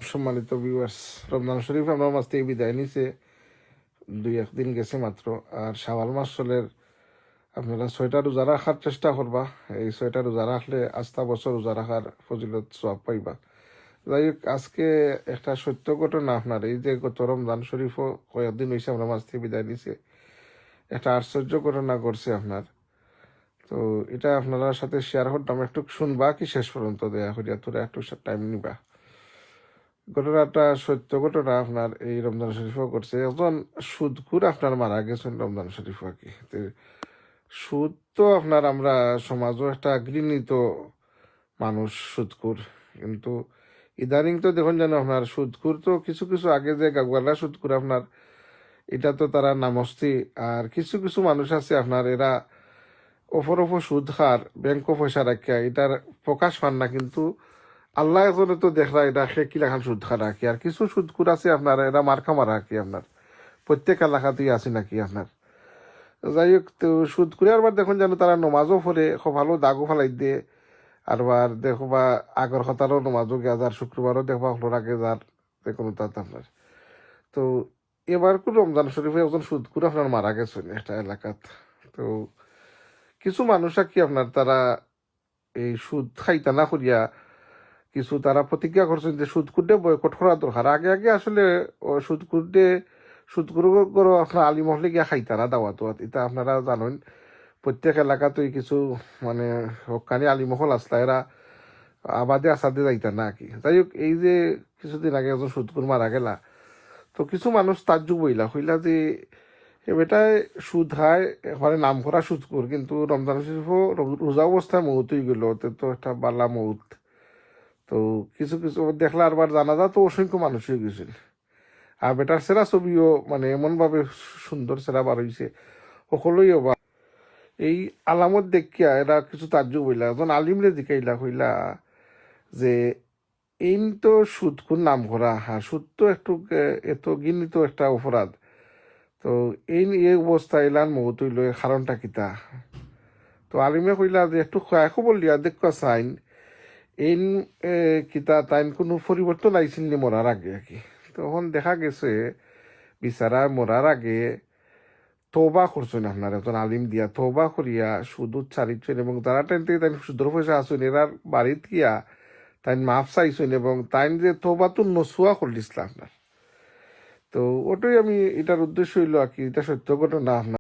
সম্মানিত ভিউয়ার্স, রমজান শরীফ আমার মাছ থেকে বিদায় নিছে, 2-1 দিন গেছে মাত্র। আর শাওয়াল মাস চলের আপনারা 6টা রোজা রাখার চেষ্টা করবা। এই 6টা রোজা রাখলে আস্থা বছর রোজা রাখার ফজিলত সওয়াব পাইবা। যাই হোক, আজকে একটা সত্য ঘটনা, আপনার এই যে গত রমজান শরীফও কয়েকদিন হয়েছে আমরা মাছ থেকে বিদায় নিছে, একটা আশ্চর্য ঘটনা ঘটছে আপনার। তো এটা আপনার সাথে শেয়ার করতাম, একটু শুনবা কি শেষ পর্যন্ত, দয়া করিয়া তোরা একটু টাইম নিবা। ঘটনাটা সত্য ঘটনা, আপনার এই রমজান শরীফও করছে। একজন সুদখোর আপনার মারা গেছেন রমজান শরীফ আর কি। তো সুদ তো আপনার আমরা সমাজও একটা ঘৃণিত মানুষ সুদখোর, কিন্তু ইদানিং তো দেখুন যেন আপনার সুদখোর তো কিছু কিছু আগে যে গাগুয়ালা সুদখোর আপনার, এটা তো তারা নামস্তি। আর কিছু কিছু মানুষ আছে আপনার, এরা অপর সুদ খার ব্যাংক পয়সা রাখিয়া এটার প্রকাশ পান না, কিন্তু আল্লাহ এজনে তো দেখলা এটা সে কি লাখান সুদ খা রাখি। আর কিছু সুদকুর আছে আপনার, এরা মার্কা মারা রাখি আপনার প্রত্যেক এলাকাতেই আছে নাকি আপনার। যাই হোক, তো সুদ করে আবার দেখুন যেন তারা নমাজও পড়ে খুব ভালো দাগও ফেলাই দিয়ে। আরবার দেখো বা আগর হতারও নমাজও গিয়া যার, শুক্রবারও দেখবা হলোর আগে যার, দেখুন তাতে আপনার। তো এবার কোন রমজান শরীফে একজন সুদকুর আপনার মারা গেছেন একটা এলাকাত। তো কিছু মানুষ আর কি আপনার, তারা এই সুদ খাইতা না করিয়া কিছু তারা প্রতিজ্ঞা করছেন যে সুদকুডে বয়কট করা দরকার। আগে আগে আসলে সুদকুর আপনার আলী মহলে গিয়া খাইতারা দাওয়াত, এটা আপনারা জানেন। প্রত্যেক এলাকাতেই কিছু মানে হকানি আলিমহল আসলা, এরা আবাদে আসাদে যাইতা না আর কি। যাই হোক, এই যে কিছুদিন আগে একজন সুদকুর মারা গেলা, তো কিছু মানুষ তাজ্জুব হইলা যে বেটায় সুদ খায়, মানে নাম করা সুদকুর, কিন্তু রমজান শরীফও রোজা অবস্থায় মৌত হয়ে গেল, তো একটা বালা মৌত। তো কিছু কিছু দেখলা আরবার জানাজা তো অসংখ্য মানুষ হয়ে গেছিল। আর বেটার সেরা ছবিও মানে এমন ভাবে সুন্দর সেরা বার হয়েছে, সকলেই অবাক। এই আলামত দেখিয়া এরা কিছু তাজ্জুব হইলা, একজন আলিমরে জিকাইলা হইলা যে এই তো সুদ কোন নাম করা, হ্যাঁ সুদ তো একটু এত গিনিত একটা অপরাধ। তো এই অবস্থা এলান মৌত হইল, কারণটা কিতা। তো আলিমে কইলা যে একটু খবর লিয়া দেখবা চাইন এই কিতা তাইন কোনো পরিবর্তন আইছিল নি মরার আগে আর কি। তখন দেখা গেছে বিচারা মরার আগে তৌবা করছেন আপনার, একজন আলিম দিয়া তৌবা করিয়া সুদ ছাড়িছেন, এবং যারা টাইম থেকে তাই সুদর পয়সা আসুন এরার বাড়িত গিয়া তাই মাফ চাইছেন, এবং তাই যে তৌবা তো নসুয়া করলিছিল আপনার। তো ওটাই আমি, এটার উদ্দেশ্য হইলো আর কি, এটা সত্য ঘটনা আপনার।